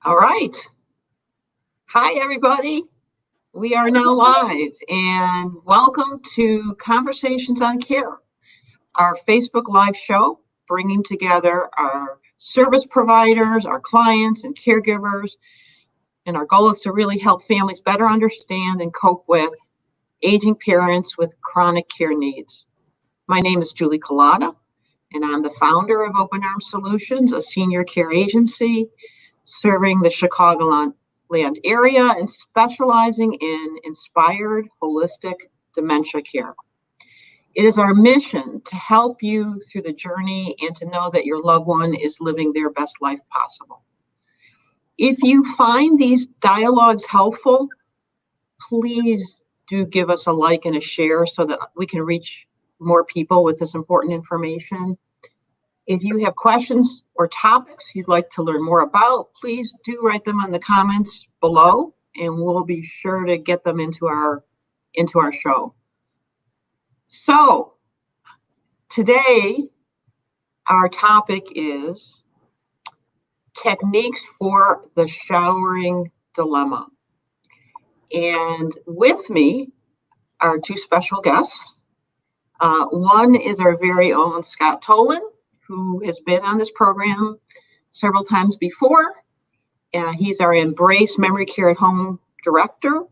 All right. Hi, everybody. We are now live, and welcome to Conversations on Care, our Facebook Live show, bringing together our service providers, our clients, and caregivers. And our goal is to really help families better understand and cope with aging parents with chronic care needs. My name is Julie Collada, and I'm the founder of Open Arms Solutions, a senior care agency serving the Chicagoland area and specializing in inspired holistic dementia care. It is our mission to help you through the journey and to know that your loved one is living their best life possible. If you find these dialogues helpful, please do give us a like and a share so that we can reach more people with this important information. If you have questions or topics you'd like to learn more about, please do write them in the comments below, and we'll be sure to get them into our show. So today, our topic is techniques for the showering dilemma. And with me are two special guests. One is our very own Scott Tolan, who has been on this program several times before. He's our Embrace Memory Care at Home director.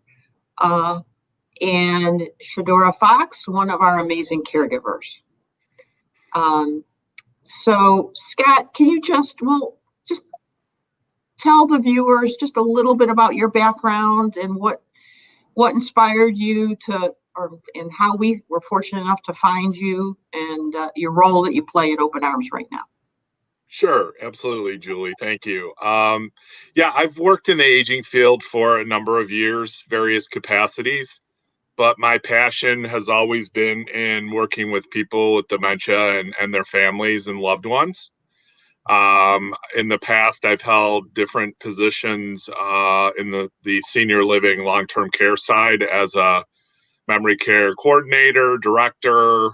And Shadora Fox, one of our amazing caregivers. So Scott, can you just tell the viewers just a little bit about your background and what inspired you and how we were fortunate enough to find you and your role that you play at Open Arms right now. Sure, absolutely, Julie. Thank you. I've worked in the aging field for a number of years, various capacities, but my passion has always been in working with people with dementia and their families and loved ones. In the past, I've held different positions in the senior living long-term care side as a memory care coordinator, director,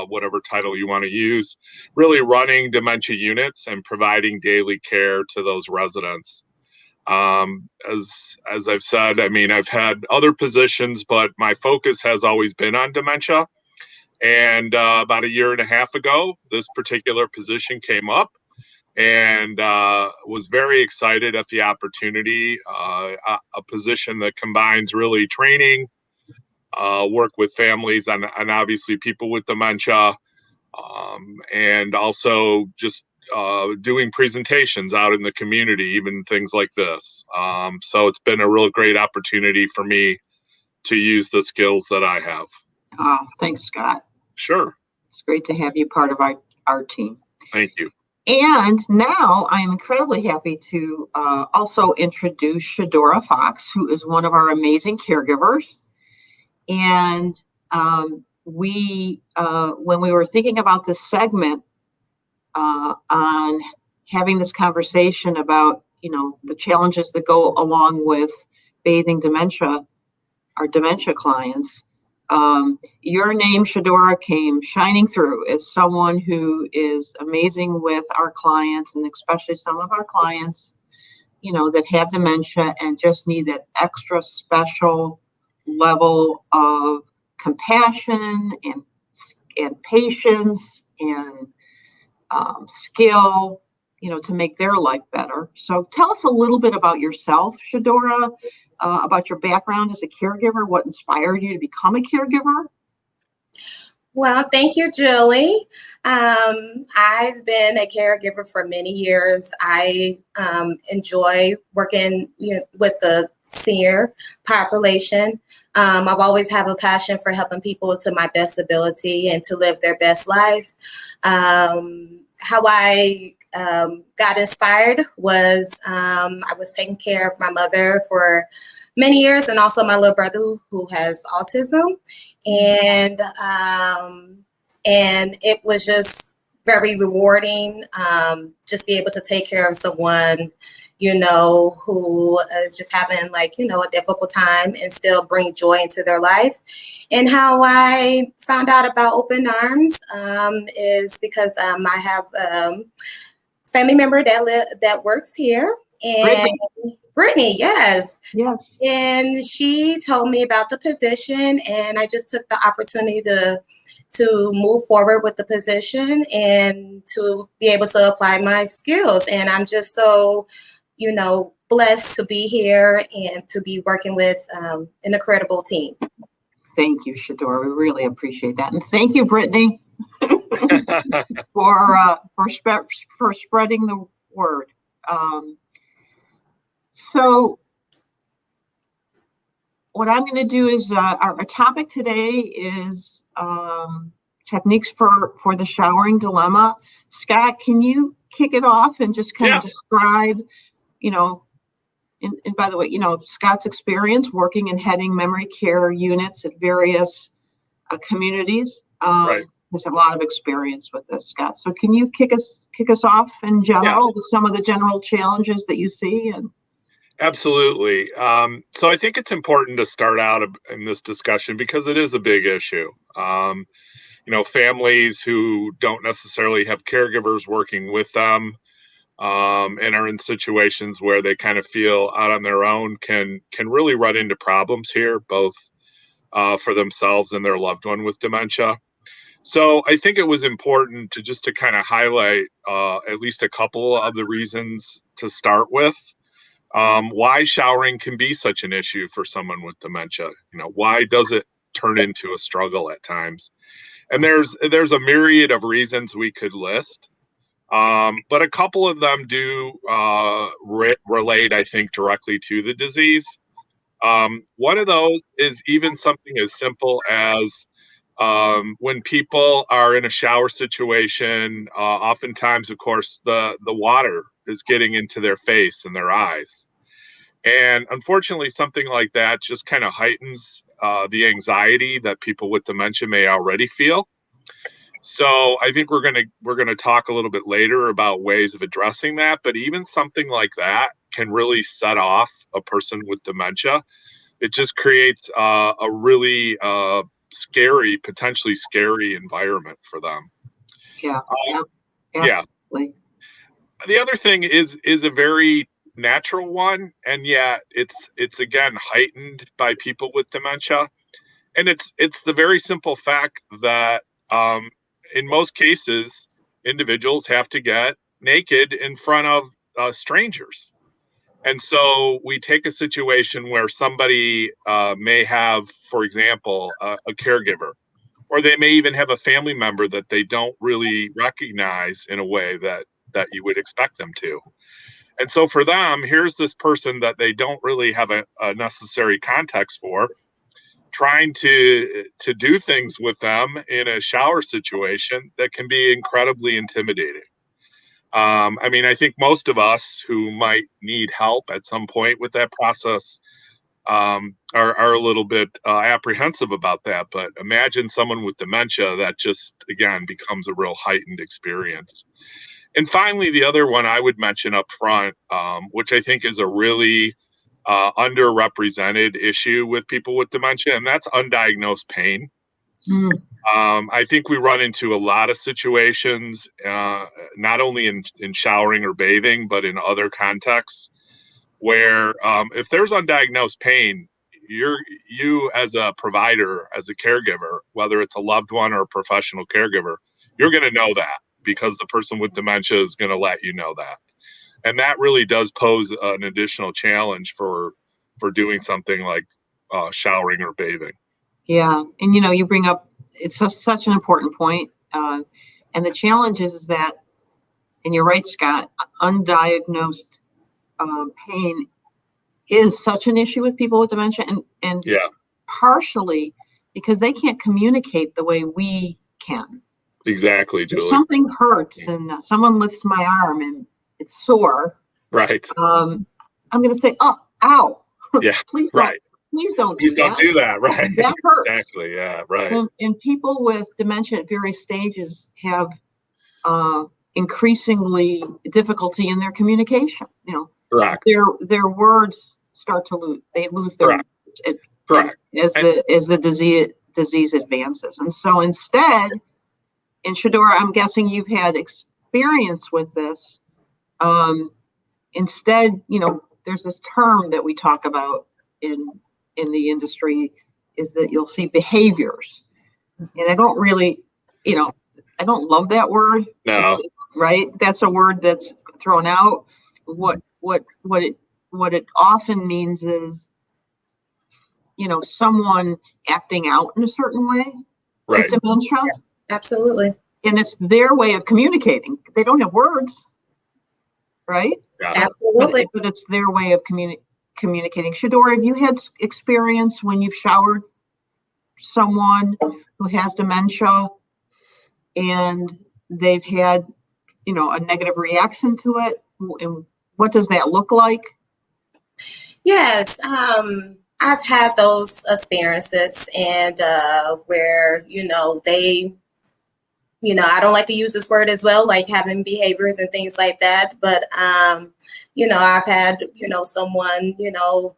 whatever title you want to use, really running dementia units and providing daily care to those residents. As I've said, I've had other positions, but my focus has always been on dementia. And about a year and a half ago, this particular position came up, and was very excited at the opportunity, a position that combines really training, work with families and obviously people with dementia, and also just doing presentations out in the community, even things like this. So it's been a real great opportunity for me to use the skills that I have. Oh, thanks, Scott. Sure. It's great to have you part of our team. Thank you. And now I'm incredibly happy to also introduce Shadora Fox, who is one of our amazing caregivers. And when we were thinking about this segment on having this conversation about, the challenges that go along with bathing our dementia clients, your name, Shadora, came shining through as someone who is amazing with our clients, and especially some of our clients, that have dementia and just need that extra special level of compassion and patience and skill, to make their life better. So tell us a little bit about yourself, Shadora, about your background as a caregiver, what inspired you to become a caregiver. Well, thank you, Julie. I've been a caregiver for many years. I enjoy working with the senior population. I've always had a passion for helping people to my best ability and to live their best life. How I got inspired was I was taking care of my mother for many years, and also my little brother who has autism, and it was just very rewarding, just be able to take care of someone, who is just having a difficult time and still bring joy into their life. And how I found out about Open Arms is because I have family member that works here, And Brittany, yes. Yes. And she told me about the position, and I just took the opportunity to move forward with the position and to be able to apply my skills. And I'm just so, blessed to be here and to be working with an incredible team. Thank you, Shadora. We really appreciate that. And thank you, Brittany, for spreading the word. So what I'm going to do is our topic today is techniques for the showering dilemma. Scott, can you kick it off and just kind of describe, and by the way, Scott's experience working and heading memory care units at various communities. Right. Has a lot of experience with this, Scott. So can you kick us off in general with some of the general challenges that you see? And absolutely. So I think it's important to start out in this discussion because it is a big issue. Families who don't necessarily have caregivers working with them and are in situations where they kind of feel out on their own can really run into problems here, both for themselves and their loved one with dementia. So I think it was important to kind of highlight at least a couple of the reasons to start with. Why showering can be such an issue for someone with dementia. Why does it turn into a struggle at times? And there's a myriad of reasons we could list. But a couple of them do relate, I think, directly to the disease. One of those is even something as simple as when people are in a shower situation, oftentimes, of course, the water is getting into their face and their eyes. And unfortunately, something like that just kind of heightens the anxiety that people with dementia may already feel. So I think we're gonna talk a little bit later about ways of addressing that. But even something like that can really set off a person with dementia. It just creates a really potentially scary environment for them. Yeah, Yeah. absolutely. The other thing is a very natural one, and yet it's again heightened by people with dementia, and it's the very simple fact that in most cases individuals have to get naked in front of strangers. And so we take a situation where somebody may have, for example, a caregiver, or they may even have a family member that they don't really recognize in a way that you would expect them to. And so for them, here's this person that they don't really have a necessary context for, trying to do things with them in a shower situation that can be incredibly intimidating. I think most of us who might need help at some point with that process are a little bit apprehensive about that. But imagine someone with dementia, that just, again, becomes a real heightened experience. And finally, the other one I would mention up front, which I think is a really underrepresented issue with people with dementia, and that's undiagnosed pain. I think we run into a lot of situations, not only in showering or bathing, but in other contexts, where if there's undiagnosed pain, you as a provider, as a caregiver, whether it's a loved one or a professional caregiver, you're going to know that because the person with dementia is going to let you know that. And that really does pose an additional challenge for doing something like showering or bathing. Yeah, and you bring up, it's such an important point. And the challenge is that, and you're right, Scott, undiagnosed pain is such an issue with people with dementia, and partially because they can't communicate the way we can. Exactly, Julie. If something hurts and someone lifts my arm and it's sore, right? I'm going to say, "Oh, ow!" Yeah, please don't do that. Right? That hurts. Exactly. Yeah. Right. And people with dementia at various stages have increasingly difficulty in their communication. Correct. Their words start to lose. They lose their words. Correct. As the disease advances, and so instead, and Shadora, I'm guessing you've had experience with this. instead, there's this term that we talk about in the industry, is that you'll see behaviors. And I don't really, I don't love that word. No. Right? That's a word that's thrown out. What it often means is, someone acting out in a certain way Right. with dementia. Absolutely. And it's their way of communicating. They don't have words, right? Yeah. Absolutely. But it's their way of communicating. Shadora, have you had experience when you've showered someone who has dementia and they've had, a negative reaction to it? And what does that look like? Yes, I've had those experiences, and where they, I don't like to use this word as well, like having behaviors and things like that. But I've had someone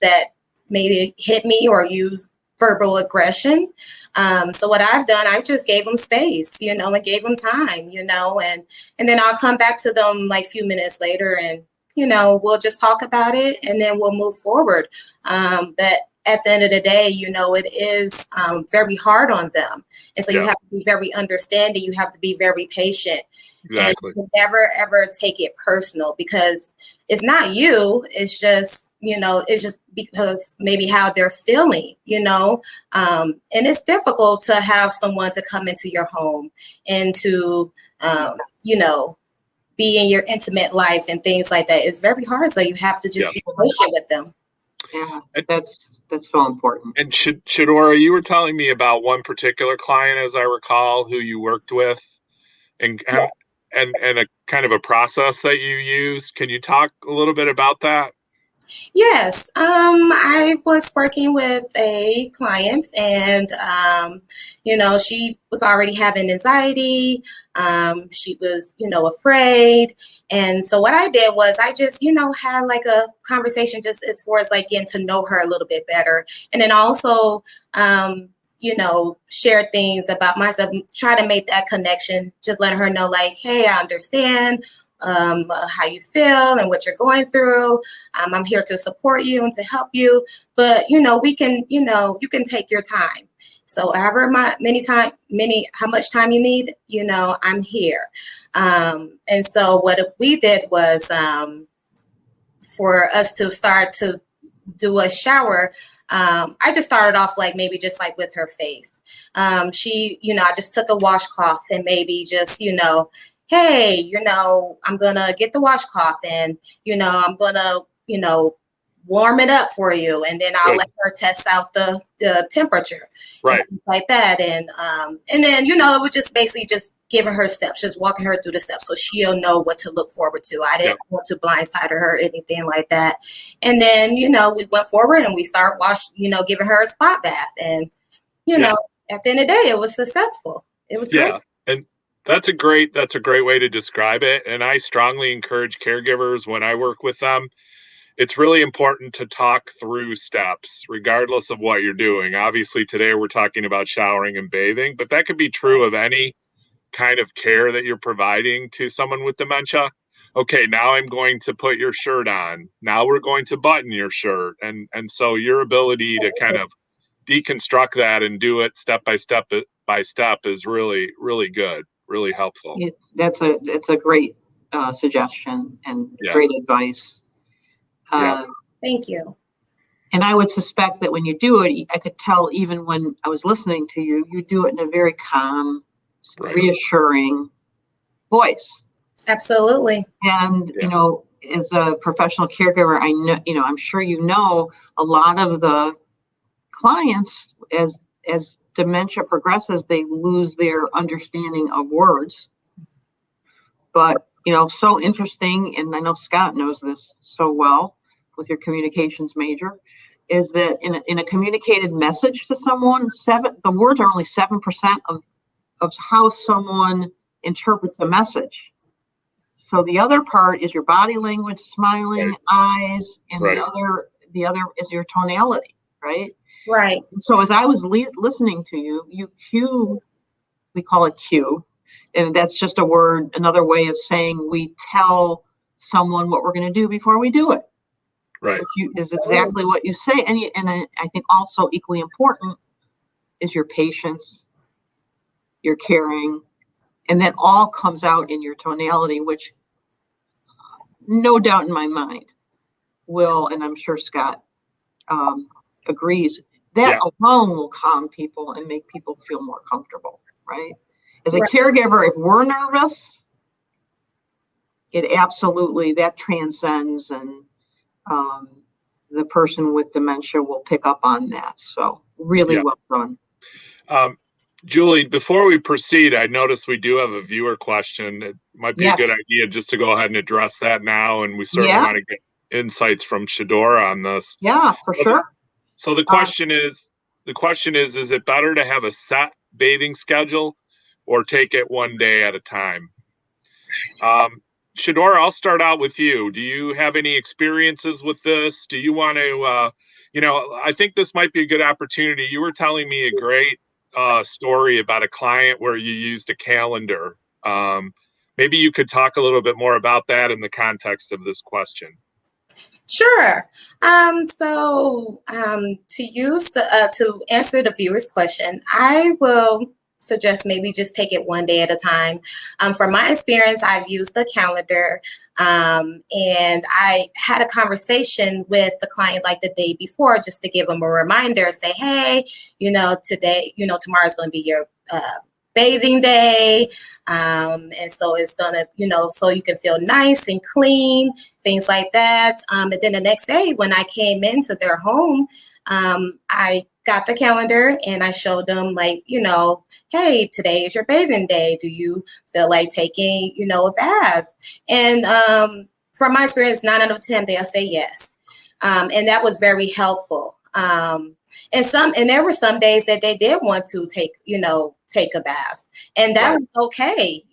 that maybe hit me or use verbal aggression. So what I've done, I just gave them space, and gave them time, and then I'll come back to them like a few minutes later, and we'll just talk about it, and then we'll move forward. But at the end of the day, it is very hard on them. And so you have to be very understanding. You have to be very patient. Exactly. And never, ever take it personal, because it's not you. It's just, it's just because maybe how they're feeling, and it's difficult to have someone to come into your home and to, be in your intimate life and things like that. It's very hard. So you have to just be patient with them. Yeah, that's so important. And Shadora, you were telling me about one particular client, as I recall, who you worked with, and a kind of a process that you used. Can you talk a little bit about that? Yes, I was working with a client, and she was already having anxiety. She was, afraid, and so what I did was I just, had like a conversation just as far as like getting to know her a little bit better, and then also, share things about myself, try to make that connection, just letting her know like, hey, I understand how you feel and what you're going through. I'm here to support you and to help you, but we can, you can take your time. So however how much time you need, I'm here. And so what we did was for us to start to do a shower. I just started off like maybe just like with her face. She, I just took a washcloth and maybe just, hey, I'm going to get the washcloth and, I'm going to, warm it up for you. And then I'll let her test out the temperature. Right. And like that. And then, it was just basically just giving her steps, just walking her through the steps so she'll know what to look forward to. I didn't want to blindside her or anything like that. And then, we went forward and we started giving her a spot bath. And, at the end of the day, it was successful. It was great. And that's a great way to describe it. And I strongly encourage caregivers when I work with them. It's really important to talk through steps, regardless of what you're doing. Obviously, today we're talking about showering and bathing, but that could be true of any kind of care that you're providing to someone with dementia. Okay, now I'm going to put your shirt on. Now we're going to button your shirt. And so your ability to kind of deconstruct that and do it step by step is really, really good, really helpful. It's a great suggestion and great advice. Thank you. And I would suspect that when you do it, I could tell even when I was listening to you, you do it in a very calm, reassuring voice. Absolutely. And, as a professional caregiver, I know, I'm sure a lot of the clients, as dementia progresses, they lose their understanding of words. But, so interesting, and I know Scott knows this so well with your communications major, is that in a communicated message to someone, the words are only 7% of how someone interprets a message. So the other part is your body language, smiling, eyes, and the other is your tonality, right? Right. So as I was listening to you, we call it cue, and that's just another way of saying we tell someone what we're going to do before we do it. Right. Which is exactly what you say. And I think also equally important is your patience, your caring, and that all comes out in your tonality, which no doubt in my mind will, and I'm sure Scott agrees, that alone will calm people and make people feel more comfortable, right? As a caregiver, if we're nervous, it absolutely, that transcends, and the person with dementia will pick up on that. So really well done. Julie, before we proceed, I noticed we do have a viewer question. It might be a good idea just to go ahead and address that now, and we certainly want to get insights from Shadora on this. Yeah, for sure. So the question is, is it better to have a set bathing schedule or take it one day at a time? Shadora, I'll start out with you. Do you have any experiences with this? Do you want to, I think this might be a good opportunity. You were telling me a great story about a client where you used a calendar. Maybe you could talk a little bit more about that in the context of this question. Sure. To answer the viewer's question, I will suggest maybe just take it one day at a time. From my experience, I've used a calendar, and I had a conversation with the client like the day before, just to give them a reminder, say, hey, today, tomorrow's going to be your bathing day. And so it's gonna, so you can feel nice and clean, things like that. And then the next day when I came into their home, I got the calendar and I showed them hey, today is your bathing day. Do you feel like taking, a bath? And from my experience, 9 out of 10, they'll say yes. And that was very helpful. And there were some days that they did want to take a bath, and that was okay,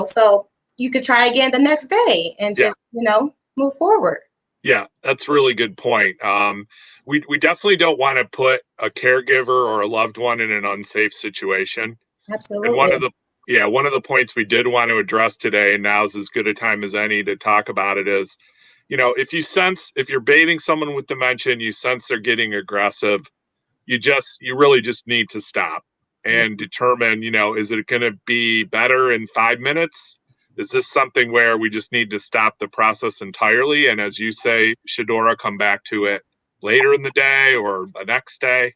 so you could try again the next day and just, move forward. Yeah, that's a really good point. We definitely don't want to put a caregiver or a loved one in an unsafe situation. Absolutely. And one of the points we did want to address today, and now's as good a time as any to talk about it, is, if you're bathing someone with dementia and you sense they're getting aggressive, you really just need to stop and determine, is it going to be better in 5 minutes? Is this something where we just need to stop the process entirely? And as you say, Shadora, come back to it later in the day or the next day.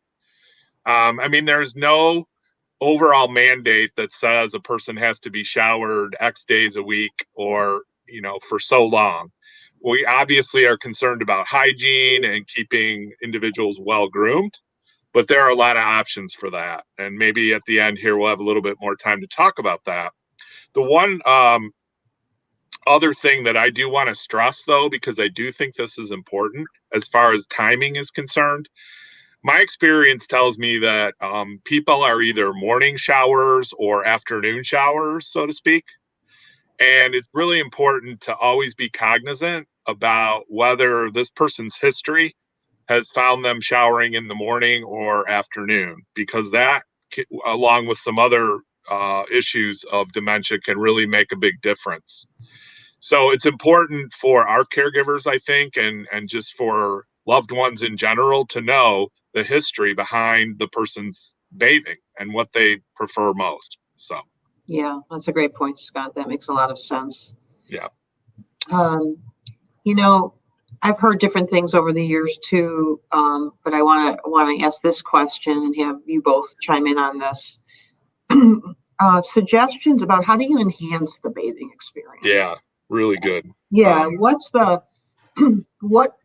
There's no overall mandate that says a person has to be showered X days a week or, for so long. We obviously are concerned about hygiene and keeping individuals well groomed, but there are a lot of options for that. And maybe at the end here, we'll have a little bit more time to talk about that. The one other thing that I do want to stress, though, because I do think this is important as far as timing is concerned, my experience tells me that people are either morning showers or afternoon showers, so to speak. And it's really important to always be cognizant about whether this person's history has found them showering in the morning or afternoon, because that, along with some other issues of dementia, can really make a big difference. So it's important for our caregivers, I think, and just for loved ones in general, to know the history behind the person's bathing and what they prefer most. So. Yeah, that's a great point, Scott. That makes a lot of sense. Yeah. I've heard different things over the years too, but I want to ask this question and have you both chime in on this. Suggestions about how do you enhance the bathing experience? Yeah, really good. Yeah, what's the what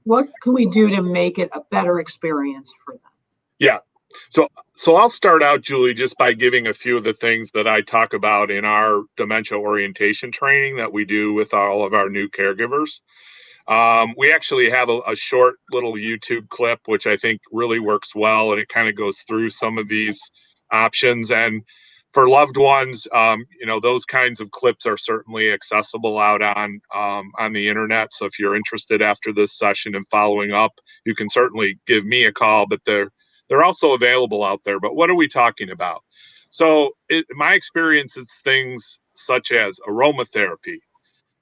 can we do to make it a better experience for them? Yeah. So I'll start out, Julie, just by giving a few of the things that I talk about in our dementia orientation training that we do with all of our new caregivers. We actually have a short little YouTube clip, which I think really works well, and it kind of goes through some of these options. And for loved ones, those kinds of clips are certainly accessible out on the internet. So if you're interested after this session and following up, you can certainly give me a call, but they're also available out there. But what are we talking about? So in my experience, it's things such as aromatherapy,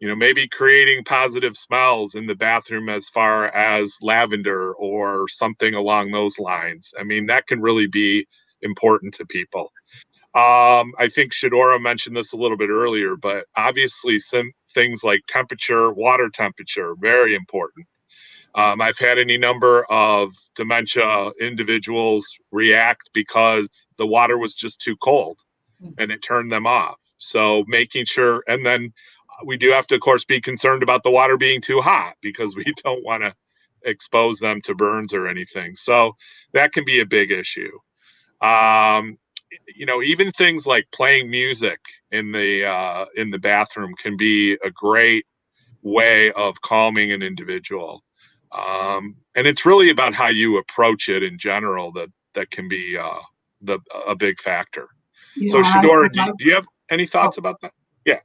maybe creating positive smells in the bathroom as far as lavender or something along those lines. I mean, that can really be important to people. I think Shadora mentioned this a little bit earlier, but obviously some things like temperature, water temperature, very important. I've had any number of dementia individuals react because the water was just too cold and it turned them off. So making sure, and then we do have to, of course, be concerned about the water being too hot because we don't want to expose them to burns or anything. So that can be a big issue. Even things like playing music in the bathroom can be a great way of calming an individual. And it's really about how you approach it in general that can be a big factor. Yeah, So Shadora, do you have any thoughts about that? Yeah.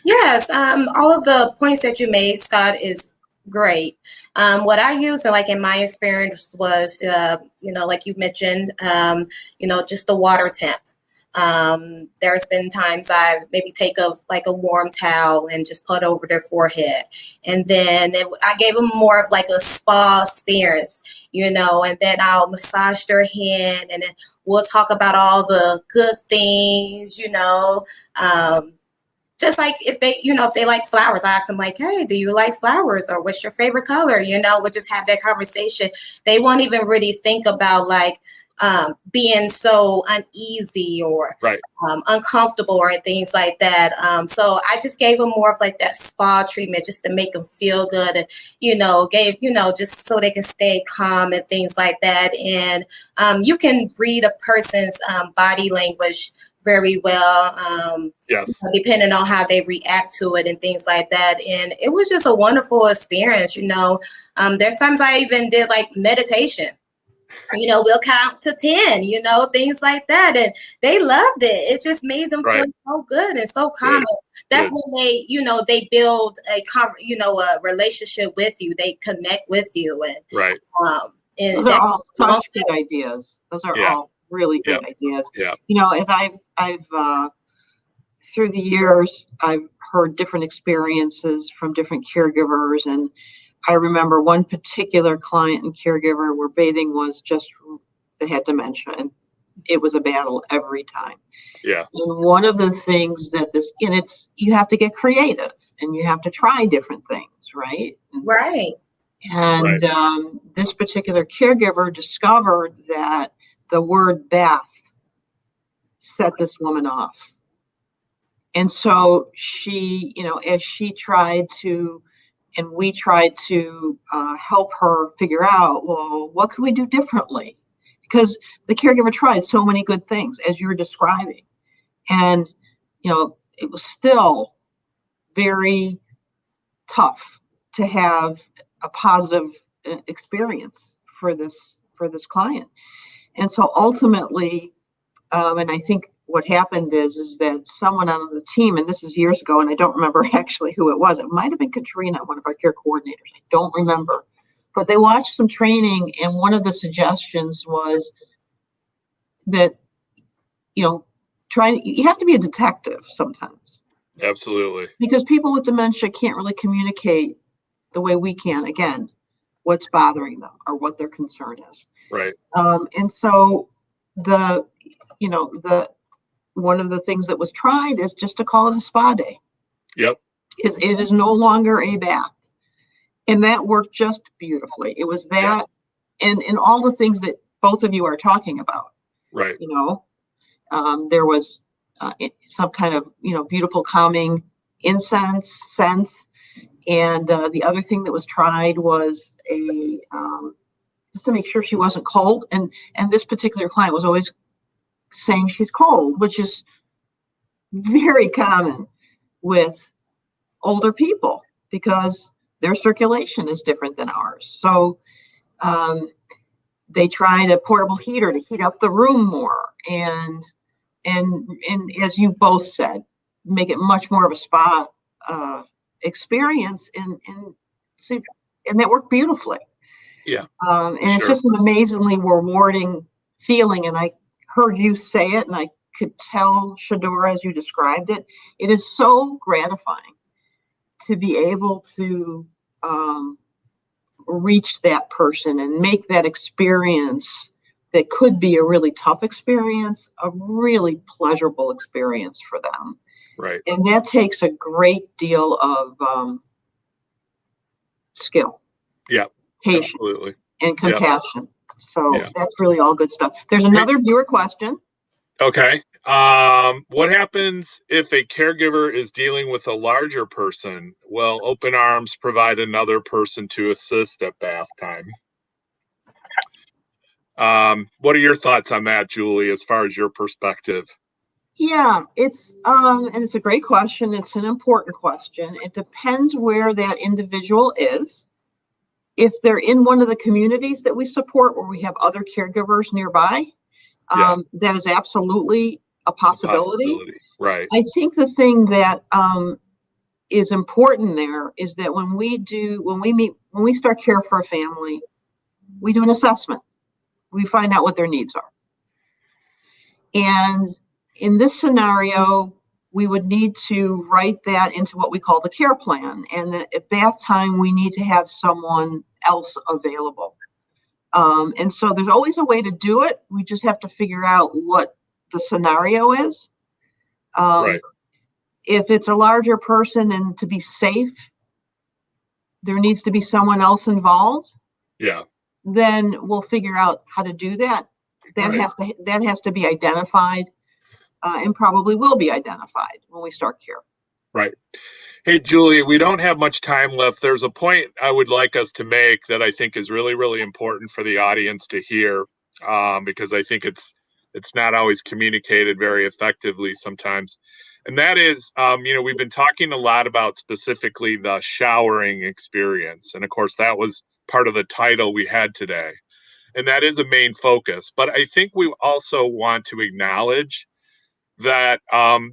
Yes, all of the points that you made, Scott, is great. What I used, like in my experience, was like you mentioned, just the water temp. There's been times I've maybe take a warm towel and just put over their forehead, and then I gave them more of like a spa experience, and then I'll massage their hand, and then we'll talk about all the good things, just like if they like flowers, I ask them like, hey, do you like flowers, or what's your favorite color? We'll just have that conversation. They won't even really think about like being so uneasy or right. Uncomfortable or things like that. So I just gave them more of like that spa treatment just to make them feel good, and just so they can stay calm and things like that. And you can read a person's body language very well, yes, depending on how they react to it and things like that. And it was just a wonderful experience. There's times I even did like meditation. We'll count to 10, things like that. And they loved it. It just made them feel so good and so calm. That's when they build a relationship with you. They connect with you. And, and those are all such good ideas. Those are all really good ideas. Yeah. As I've through the years, I've heard different experiences from different caregivers, and I remember one particular client and caregiver where bathing was just, they had dementia, and it was a battle every time. Yeah. And one of the things that you have to get creative and you have to try different things, right? Right. And this particular caregiver discovered that the word bath set this woman off. And so she, as she tried to, and we tried to help her figure out, well, what could we do differently? Because the caregiver tried so many good things, as you were describing. And, it was still very tough to have a positive experience for this client. And so ultimately, and I think what happened is that someone on the team, and this is years ago, and I don't remember actually who it was. It might have been Katrina, one of our care coordinators. I don't remember. But they watched some training, and one of the suggestions was that, you have to be a detective sometimes. Absolutely. Because people with dementia can't really communicate the way we can, again, what's bothering them or what their concern is. Right. And so one of the things that was tried is just to call it a spa day. Yep. It is no longer a bath. And that worked just beautifully. It was that and all the things that both of you are talking about. Right. There was some kind of, beautiful calming incense scent. And the other thing that was tried was just to make sure she wasn't cold. And this particular client was always saying she's cold, which is very common with older people because their circulation is different than ours. So they tried a portable heater to heat up the room more, and as you both said, make it much more of a spa experience, and that worked beautifully. Yeah. And it's just an amazingly rewarding feeling, and I heard you say it, and I could tell, Shadora, as you described it, it is so gratifying to be able to reach that person and make that experience that could be a really tough experience, a really pleasurable experience for them. Right. And that takes a great deal of skill, Yeah. patience, Absolutely. and compassion. So Yeah. that's really all good stuff. There's another viewer question. Okay. What happens if a caregiver is dealing with a larger person? Will open arms provide another person to assist at bath time? What are your thoughts on that, Julie, as far as your perspective? Yeah, and it's a great question. It's an important question. It depends where that individual is. If they're in one of the communities that we support where we have other caregivers nearby, that is absolutely a possibility. Right. I think the thing that is important there is that when we start care for a family, we do an assessment. We find out what their needs are. And in this scenario, we would need to write that into what we call the care plan. And at bath time, we need to have someone else available. And so there's always a way to do it. We just have to figure out what the scenario is. Right. If it's a larger person and to be safe, there needs to be someone else involved. Yeah. Then we'll figure out how to do that. That has to be identified, and probably will be identified when we start care. Right. Hey, Julie, we don't have much time left. There's a point I would like us to make that I think is really, really important for the audience to hear, because I think it's not always communicated very effectively sometimes. And that is, we've been talking a lot about specifically the showering experience. And of course, that was part of the title we had today. And that is a main focus. But I think we also want to acknowledge that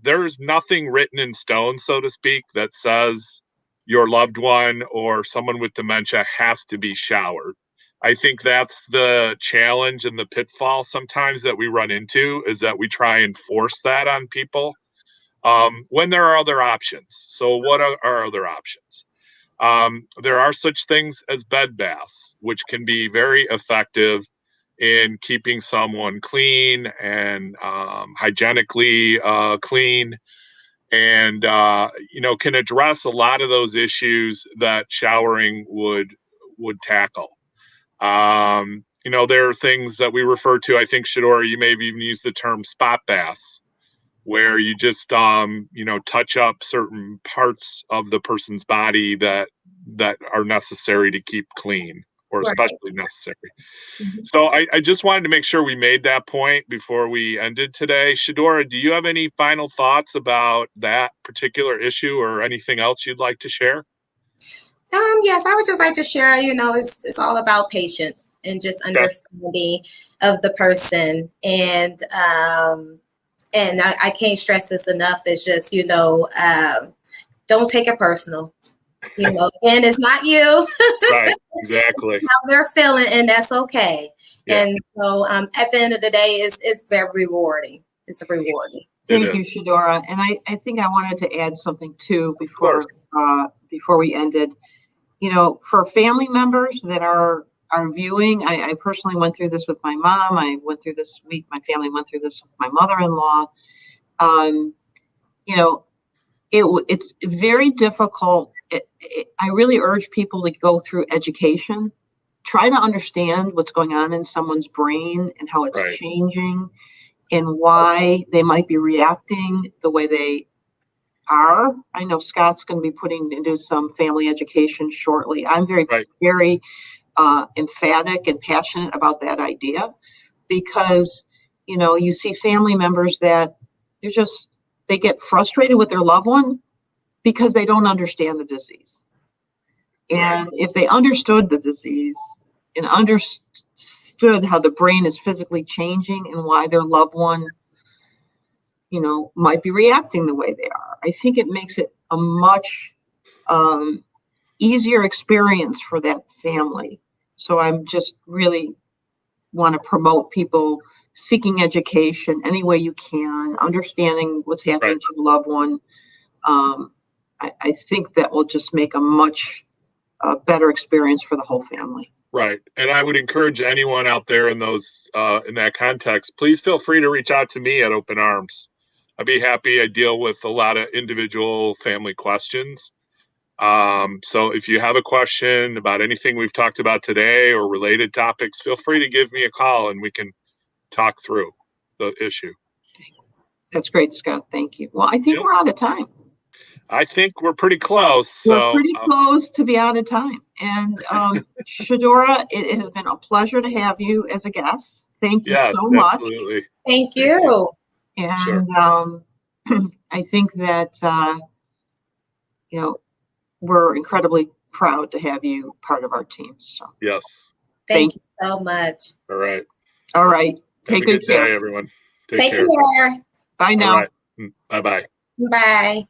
there is nothing written in stone, so to speak, that says your loved one or someone with dementia has to be showered. I think that's the challenge and the pitfall sometimes that we run into, is that we try and force that on people when there are other options. So what are our other options? There are such things as bed baths, which can be very effective in keeping someone clean and hygienically clean, and can address a lot of those issues that showering would tackle. There are things that we refer to, I think, Shadora, you may have even used the term spot baths, where you just touch up certain parts of the person's body that are necessary to keep clean, or especially necessary. Mm-hmm. So I just wanted to make sure we made that point before we ended today. Shadora, do you have any final thoughts about that particular issue or anything else you'd like to share? Yes, I would just like to share, it's all about patience and just understanding of the person. And I can't stress this enough. It's just, don't take it personal. And it's not you. Right, exactly. How they're feeling, and that's okay. Yeah. And so at the end of the day, it's very rewarding. It's rewarding. Thank you, Shadora. And I think I wanted to add something too before we ended. For family members that are viewing, I personally went through this with my mom. I went through this week. My family went through this with my mother-in-law. It's very difficult. I really urge people to go through education, try to understand what's going on in someone's brain and how it's changing and why they might be reacting the way they are. I know Scott's going to be putting into some family education shortly. I'm very, very emphatic and passionate about that idea, because, you see family members that they get frustrated with their loved one because they don't understand the disease. And if they understood the disease and understood how the brain is physically changing and why their loved one, might be reacting the way they are, I think it makes it a much easier experience for that family. So I'm just really want to promote people seeking education any way you can, understanding what's happening to the loved one. I think that will just make a much better experience for the whole family. Right. And I would encourage anyone out there in those in that context, please feel free to reach out to me at Open Arms. I'd be happy. I deal with a lot of individual family questions. So if you have a question about anything we've talked about today or related topics, feel free to give me a call and we can talk through the issue. That's great, Scott. Thank you. Well, I think Yep. we're out of time. I think we're pretty close. So We're pretty close to be out of time. And Shadora, it has been a pleasure to have you as a guest. Thank you yes, so much. absolutely. Thank you. And Sure. I think that we're incredibly proud to have you part of our team. So Yes. Thank you so much. All right. all right. Have Take a good good care. day, everyone. Take care. care. Bye now. All right. Bye-bye. Bye.